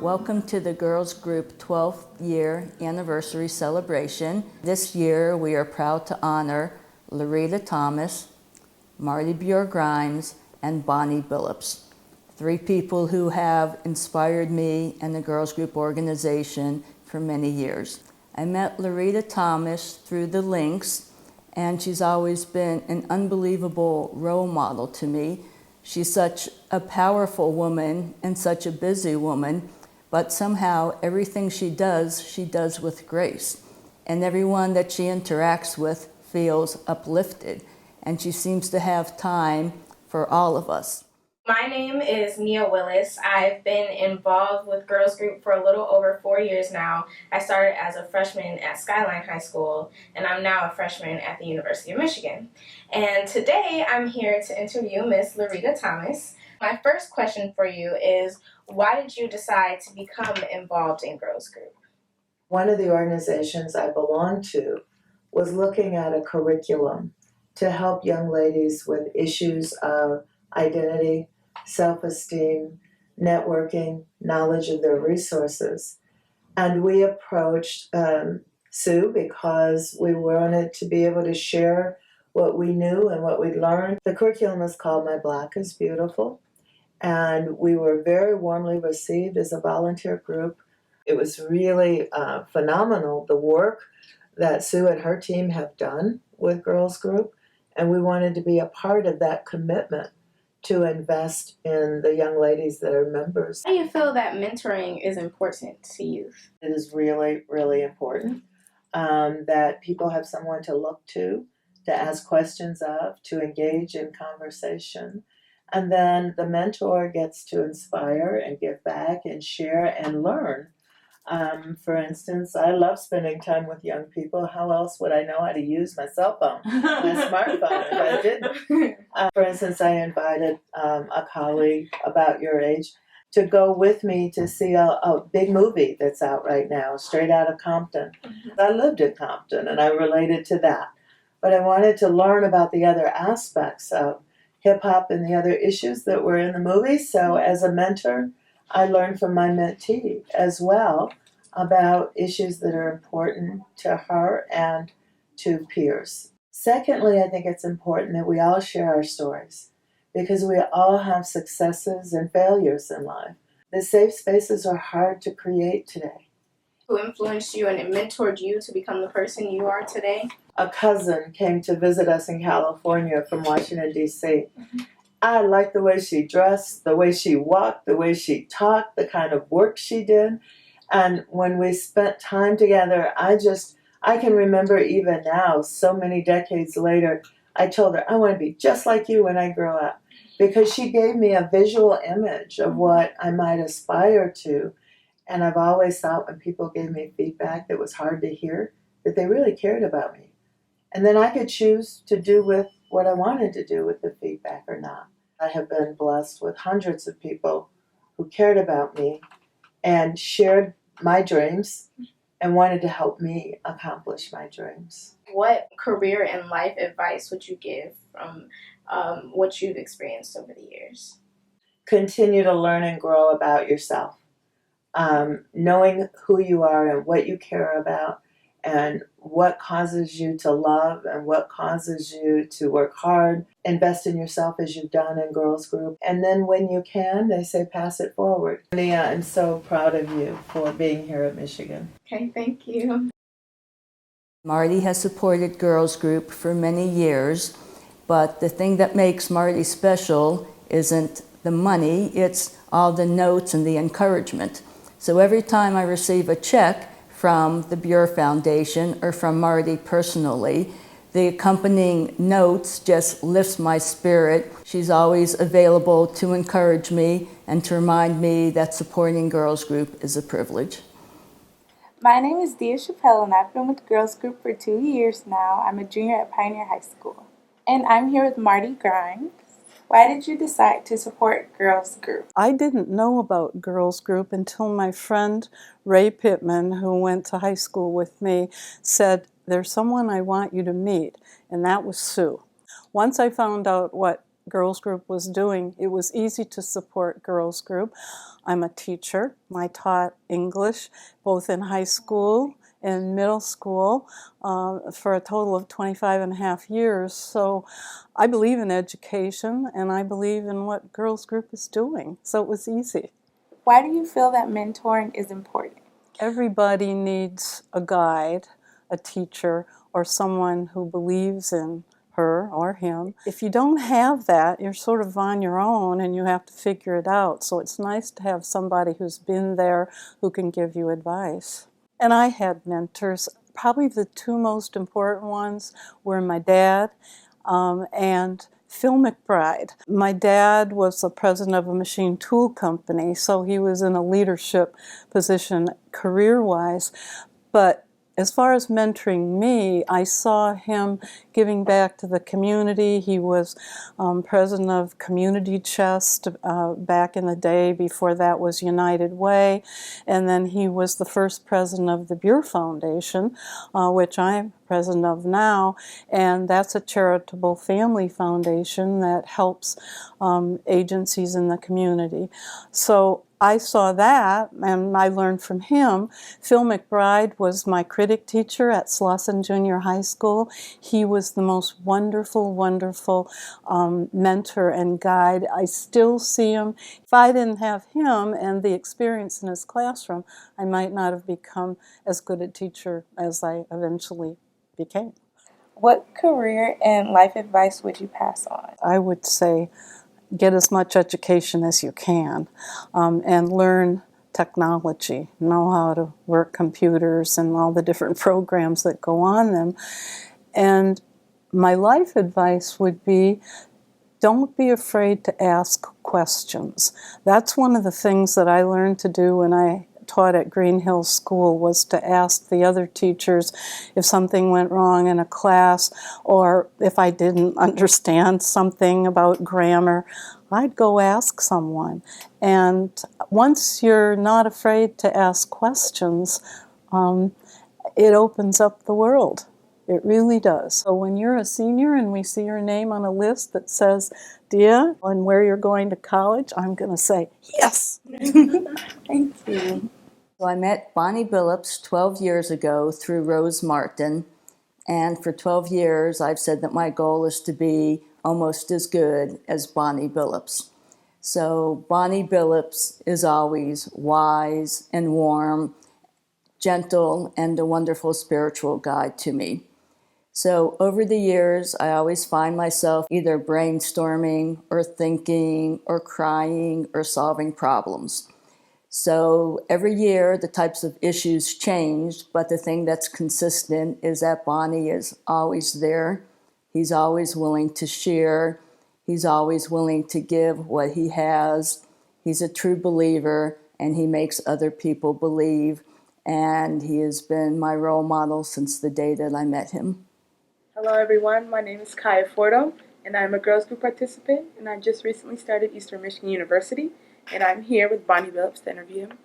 Welcome to the Girls Group 12th year anniversary celebration. This year we are proud to honor Laurita Thomas, Marty Buhr and Bonnie Billups, three people who have inspired me and the Girls Group organization for many years. I met Laurita Thomas through the links, and she's always been an unbelievable role model to me. She's such a powerful woman and such a busy woman, but somehow everything she does with grace. And everyone that she interacts with feels uplifted, and she seems to have time for all of us. My name is Nia Willis. I've been involved with Girls Group for a little over 4 years now. I started as a freshman at Skyline High School, and I'm now a freshman at the University of Michigan. And today I'm here to interview Miss Laurita Thomas. My first question for you is, why did you decide to become involved in Girls Group? One of the organizations I belonged to was looking at a curriculum to help young ladies with issues of identity, self-esteem, networking, knowledge of their resources. And we approached Sue because we wanted to be able to share what we knew and what we'd learned. The curriculum is called My Black is Beautiful, and we were very warmly received as a volunteer group. It was really phenomenal, the work that Sue and her team have done with Girls Group, and we wanted to be a part of that commitment to invest in the young ladies that are members. How do you feel that mentoring is important to youth? It is really, really important that people have someone to look to ask questions of, to engage in conversation. And then the mentor gets to inspire and give back and share and learn. For instance, I love spending time with young people. How else would I know how to use my cell phone, my smartphone, if I didn't? For instance, I invited a colleague about your age to go with me to see a big movie that's out right now, straight out of Compton. I lived in Compton, and I related to that. But I wanted to learn about the other aspects of hip-hop and the other issues that were in the movie. So as a mentor, I learned from my mentee as well about issues that are important to her and to peers. Secondly, I think it's important that we all share our stories because we all have successes and failures in life. The safe spaces are hard to create today. Who influenced you and mentored you to become the person you are today? A cousin came to visit us in California from Washington, D.C. I liked the way she dressed, the way she walked, the way she talked, the kind of work she did. And when we spent time together, I can remember even now, so many decades later, I told her, I want to be just like you when I grow up. Because she gave me a visual image of what I might aspire to. And I've always thought when people gave me feedback that was hard to hear, that they really cared about me. And then I could choose to do with what I wanted to do with the feedback or not. I have been blessed with hundreds of people who cared about me and shared my dreams and wanted to help me accomplish my dreams. What career and life advice would you give from what you've experienced over the years? Continue to learn and grow about yourself. Knowing who you are and what you care about and what causes you to love and what causes you to work hard. Invest in yourself as you've done in Girls Group. And then when you can, they say pass it forward. Nia, I'm so proud of you for being here at Michigan. Okay, thank you. Marty has supported Girls Group for many years, but the thing that makes Marty special isn't the money, it's all the notes and the encouragement. So every time I receive a check from the Buhr Foundation or from Marty personally, the accompanying notes just lifts my spirit. She's always available to encourage me and to remind me that supporting Girls Group is a privilege. My name is Dia Chappelle, and I've been with Girls Group for 2 years now. I'm a junior at Pioneer High School. And I'm here with Marty Grimes. Why did you decide to support Girls Group? I didn't know about Girls Group until my friend Ray Pittman, who went to high school with me, said, there's someone I want you to meet, and that was Sue. Once I found out what girls group was doing. It was easy to support girls group. I'm a teacher. I taught English both in high school and middle school for a total of 25 and a half years. So I believe in education, and I believe in what girls group is doing. So it was easy. Why do you feel that mentoring is important? Everybody needs a guide, a teacher, or someone who believes in her or him. If you don't have that, you're sort of on your own and you have to figure it out. So it's nice to have somebody who's been there who can give you advice. And I had mentors. Probably the two most important ones were my dad and Phil McBride. My dad was the president of a machine tool company, so he was in a leadership position career-wise. But as far as mentoring me, I saw him giving back to the community. He was president of Community Chest back in the day. Before that was United Way. And then he was the first president of the Buhr Foundation, which I'm president of now. And that's a charitable family foundation that helps agencies in the community. So I saw that, and I learned from him. Phil McBride was my critic teacher at Slauson Junior High School. He was the most wonderful, wonderful mentor and guide. I still see him. If I didn't have him and the experience in his classroom, I might not have become as good a teacher as I eventually became. What career and life advice would you pass on? I would say get as much education as you can and learn technology, know how to work computers and all the different programs that go on them. And my life advice would be, don't be afraid to ask questions. That's one of the things that I learned to do when I taught at Green Hill School, was to ask the other teachers if something went wrong in a class, or if I didn't understand something about grammar, I'd go ask someone. And once you're not afraid to ask questions, it opens up the world. It really does. So when you're a senior and we see your name on a list that says, Dia, and where you're going to college, I'm going to say, yes. Thank you. So I met Bonnie Billups 12 years ago through Rose Martin, and for 12 years I've said that my goal is to be almost as good as Bonnie Billups. So Bonnie Billups is always wise and warm, gentle, and a wonderful spiritual guide to me. So over the years, I always find myself either brainstorming or thinking or crying or solving problems. So every year, the types of issues change, but the thing that's consistent is that Bonnie is always there. He's always willing to share. He's always willing to give what he has. He's a true believer, and he makes other people believe. And he has been my role model since the day that I met him. Hello everyone, my name is Kaya Fordham, and I'm a girls group participant, and I just recently started Eastern Michigan University, and I'm here with Bonnie Billups to interview him.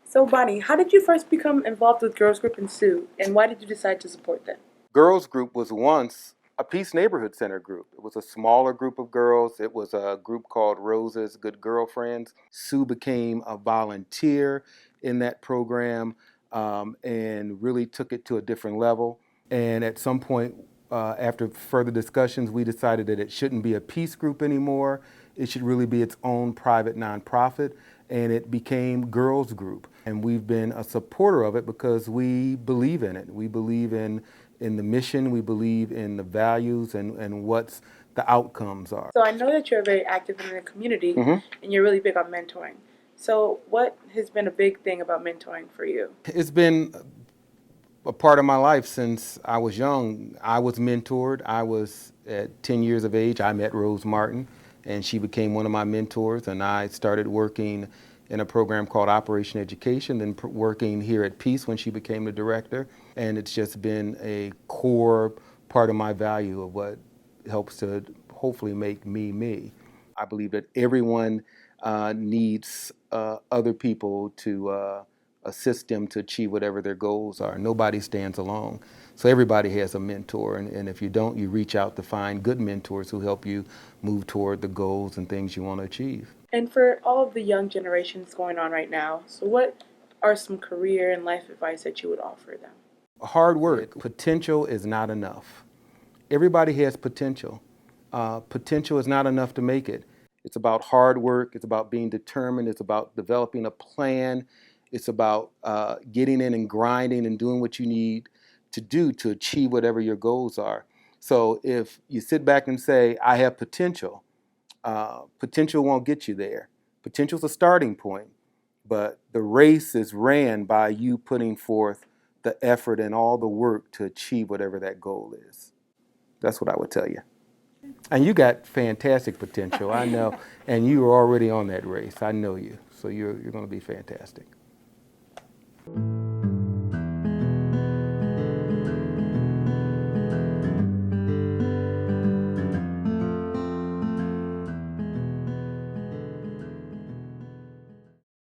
So Bonnie, how did you first become involved with girls group in Sioux, and why did you decide to support them? Girls Group was once a Peace Neighborhood Center group. It was a smaller group of girls. It was a group called Rosa's Good Girlfriends. Sue became a volunteer in that program and really took it to a different level. And at some point, after further discussions, we decided that it shouldn't be a peace group anymore. It should really be its own private nonprofit, and it became Girls Group. And we've been a supporter of it because we believe in it. We believe in the mission, we believe in the values and what's the outcomes are. So I know that you're very active in the community, and you're really big on mentoring. So what has been a big thing about mentoring for you? It's been a part of my life since I was young. I was mentored. I was at 10 years of age. I met Rose Martin, and she became one of my mentors, and I started working in a program called Operation Education, then working here at Peace when she became the director. And it's just been a core part of my value of what helps to hopefully make me me. I believe that everyone needs other people to assist them to achieve whatever their goals are. Nobody stands alone. So everybody has a mentor, and if you don't, you reach out to find good mentors who help you move toward the goals and things you want to achieve. And for all of the young generations going on right now, so what are some career and life advice that you would offer them? Hard work. Potential is not enough. Everybody has potential. Potential is not enough to make it. It's about hard work. It's about being determined. It's about developing a plan. It's about getting in and grinding and doing what you need to do to achieve whatever your goals are. So if you sit back and say, I have potential, potential won't get you there. Potential's a starting point, but the race is ran by you putting forth the effort and all the work to achieve whatever that goal is. That's what I would tell you. And you got fantastic potential, I know, and you are already on that race. I know you, so you're going to be fantastic.